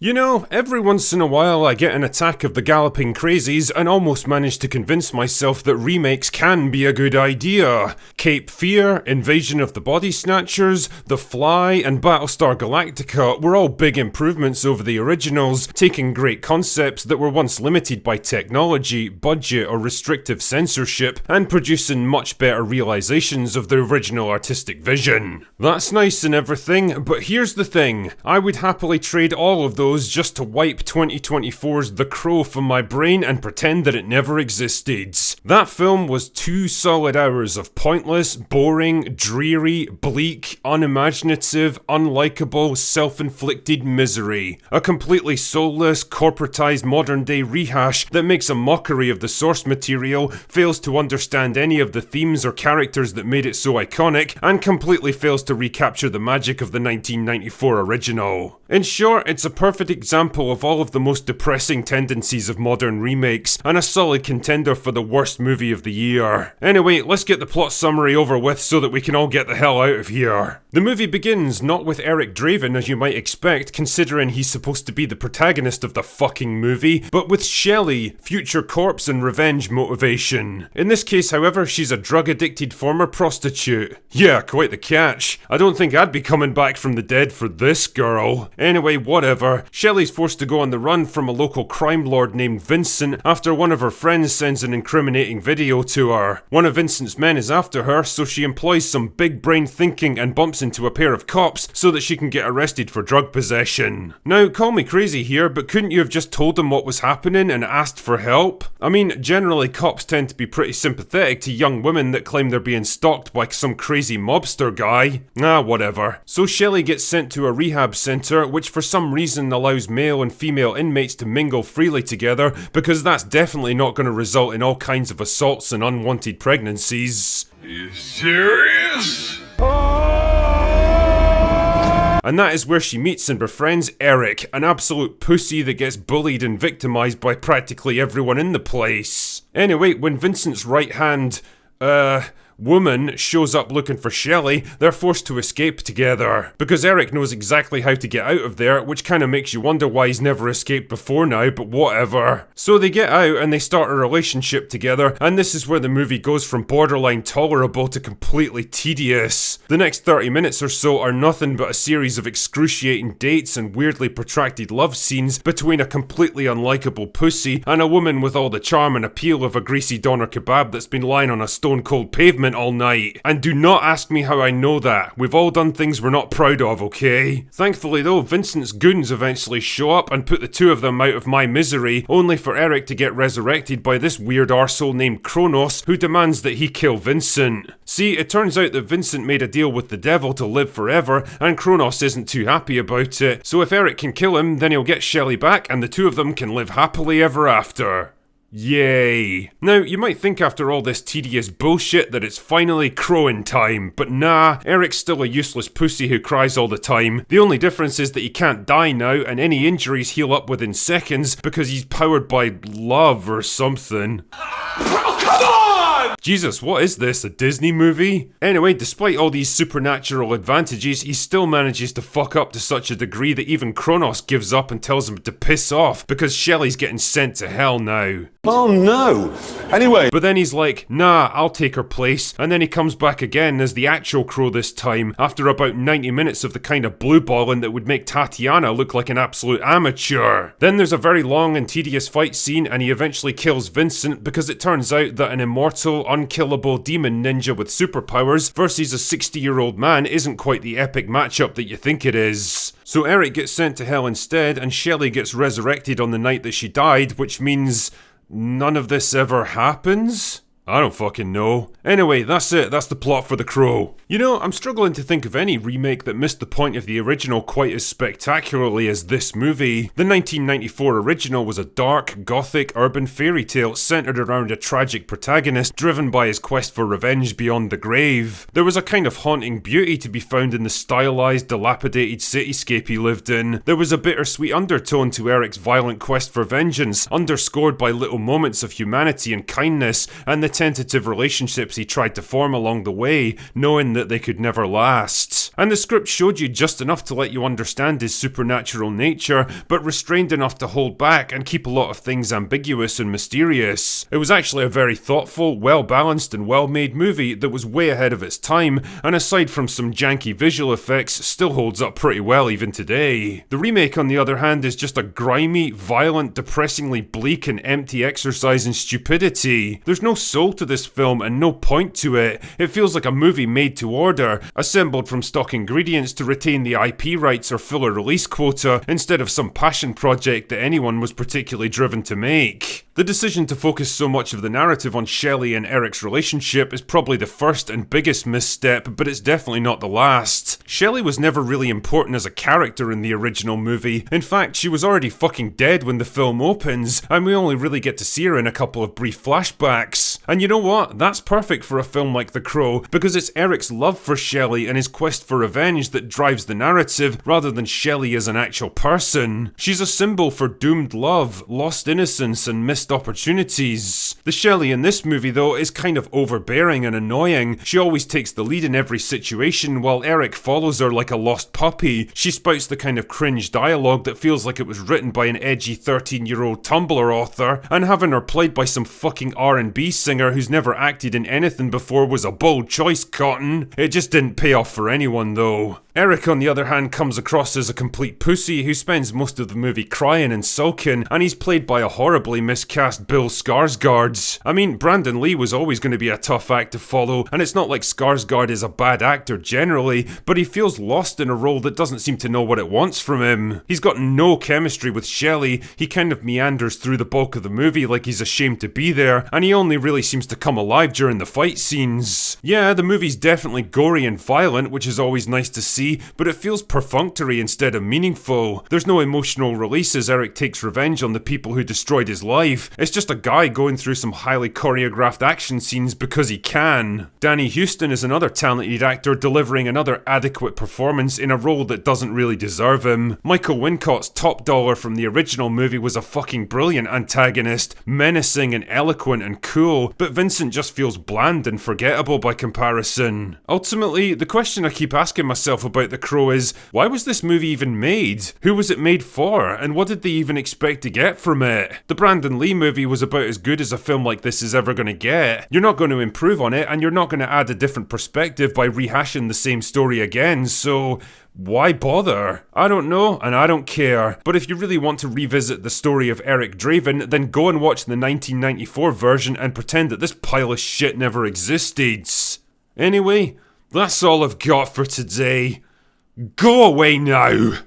You know, every once in a while I get an attack of the galloping crazies and almost manage to convince myself that remakes can be a good idea. Cape Fear, Invasion of the Body Snatchers, The Fly, and Battlestar Galactica were all big improvements over the originals, taking great concepts that were once limited by technology, budget, or restrictive censorship, and producing much better realizations of the original artistic vision. That's nice and everything, but here's the thing. I would happily trade all of those just to wipe 2024's The Crow from my brain and pretend that it never existed. That film was 2 solid hours of pointless, boring, dreary, bleak, unimaginative, unlikable, self-inflicted misery. A completely soulless, corporatized modern-day rehash that makes a mockery of the source material, fails to understand any of the themes or characters that made it so iconic, and completely fails to recapture the magic of the 1994 original. In short, it's a perfect example of all of the most depressing tendencies of modern remakes, and a solid contender for the worst movie of the year. Anyway, let's get the plot summary over with so that we can all get the hell out of here. The movie begins not with Eric Draven as you might expect, considering he's supposed to be the protagonist of the fucking movie, but with Shelley, future corpse and revenge motivation. In this case, however, she's a drug-addicted former prostitute. Yeah, quite the catch. I don't think I'd be coming back from the dead for this girl. Anyway, whatever. Shelley's forced to go on the run from a local crime lord named Vincent after one of her friends sends an incriminating video to her. One of Vincent's men is after her, so she employs some big brain thinking and bumps into a pair of cops so that she can get arrested for drug possession. Now, call me crazy here, but couldn't you have just told them what was happening and asked for help? I mean, generally cops tend to be pretty sympathetic to young women that claim they're being stalked by some crazy mobster guy. Whatever. So Shelley gets sent to a rehab center, which for some reason allows male and female inmates to mingle freely together, because that's definitely not going to result in all kinds of assaults and unwanted pregnancies. Are you serious? And that is where she meets and befriends Eric, an absolute pussy that gets bullied and victimized by practically everyone in the place. Anyway, when Vincent's right hand, woman shows up looking for Shelley, they're forced to escape together. Because Eric knows exactly how to get out of there, which kinda makes you wonder why he's never escaped before now, but whatever. So they get out and they start a relationship together, and this is where the movie goes from borderline tolerable to completely tedious. The next 30 minutes or so are nothing but a series of excruciating dates and weirdly protracted love scenes between a completely unlikable pussy and a woman with all the charm and appeal of a greasy doner kebab that's been lying on a stone cold pavement all night. And do not ask me how I know that. We've all done things we're not proud of, okay? Thankfully though, Vincent's goons eventually show up and put the two of them out of my misery, only for Eric to get resurrected by this weird arsehole named Kronos, who demands that he kill Vincent. See, it turns out that Vincent made a deal with the devil to live forever, and Kronos isn't too happy about it. So if Eric can kill him, then he'll get Shelley back and the two of them can live happily ever after. Yay. Now, you might think after all this tedious bullshit that it's finally crowing time, but nah, Eric's still a useless pussy who cries all the time. The only difference is that he can't die now, and any injuries heal up within seconds because he's powered by love or something. Oh, come on! Jesus, what is this, a Disney movie? Anyway, despite all these supernatural advantages, he still manages to fuck up to such a degree that even Kronos gives up and tells him to piss off, because Shelley's getting sent to hell now. Oh no. Anyway. But then he's like, nah, I'll take her place, and then he comes back again as the actual Crow this time, after about 90 minutes of the kind of blueballing that would make Tatiana look like an absolute amateur. Then there's a very long and tedious fight scene, and he eventually kills Vincent because it turns out that an immortal, unkillable demon ninja with superpowers versus a 60-year-old man isn't quite the epic matchup that you think it is. So Eric gets sent to hell instead, and Shelley gets resurrected on the night that she died, which means none of this ever happens? I don't fucking know. Anyway, that's it. That's the plot for The Crow. You know, I'm struggling to think of any remake that missed the point of the original quite as spectacularly as this movie. The 1994 original was a dark, gothic, urban fairy tale centered around a tragic protagonist driven by his quest for revenge beyond the grave. There was a kind of haunting beauty to be found in the stylized, dilapidated cityscape he lived in. There was a bittersweet undertone to Eric's violent quest for vengeance, underscored by little moments of humanity and kindness, and the tentative relationships he tried to form along the way, knowing that they could never last. And the script showed you just enough to let you understand his supernatural nature, but restrained enough to hold back and keep a lot of things ambiguous and mysterious. It was actually a very thoughtful, well-balanced and well-made movie that was way ahead of its time, and aside from some janky visual effects, still holds up pretty well even today. The remake, on the other hand, is just a grimy, violent, depressingly bleak and empty exercise in stupidity. There's no soul to this film and no point to it. It feels like a movie made to order, assembled from stock ingredients to retain the IP rights or fill a release quota, instead of some passion project that anyone was particularly driven to make. The decision to focus so much of the narrative on Shelley and Eric's relationship is probably the first and biggest misstep, but it's definitely not the last. Shelley was never really important as a character in the original movie. In fact, she was already fucking dead when the film opens, and we only really get to see her in a couple of brief flashbacks. And you know what? That's perfect for a film like The Crow, because it's Eric's love for Shelley and his quest for revenge that drives the narrative, rather than Shelley as an actual person. She's a symbol for doomed love, lost innocence, and missed opportunities. The Shelley in this movie, though, is kind of overbearing and annoying. She always takes the lead in every situation, while Eric follows her like a lost puppy. She spouts the kind of cringe dialogue that feels like it was written by an edgy 13-year-old Tumblr author, and having her played by some fucking R&B singer who's never acted in anything before was a bold choice, Cotton. It just didn't pay off for anyone, though. Eric, on the other hand, comes across as a complete pussy who spends most of the movie crying and sulking, and he's played by a horribly miscast Bill Skarsgård. I mean, Brandon Lee was always going to be a tough act to follow, and it's not like Skarsgård is a bad actor generally, but he feels lost in a role that doesn't seem to know what it wants from him. He's got no chemistry with Shelley, he kind of meanders through the bulk of the movie like he's ashamed to be there, and he only really seems to come alive during the fight scenes. Yeah, the movie's definitely gory and violent, which is always nice to see, but it feels perfunctory instead of meaningful. There's no emotional release as Eric takes revenge on the people who destroyed his life. It's just a guy going through some highly choreographed action scenes because he can. Danny Huston is another talented actor delivering another adequate performance in a role that doesn't really deserve him. Michael Wincott's top dollar from the original movie was a fucking brilliant antagonist, menacing and eloquent and cool, but Vincent just feels bland and forgettable by comparison. Ultimately, the question I keep asking myself about The Crow is, why was this movie even made? Who was it made for? And what did they even expect to get from it? The Brandon Lee movie was about as good as a film like this is ever going to get. You're not going to improve on it, and you're not going to add a different perspective by rehashing the same story again, so why bother? I don't know, and I don't care. But if you really want to revisit the story of Eric Draven, then go and watch the 1994 version and pretend that this pile of shit never existed. Anyway, that's all I've got for today. Go away now!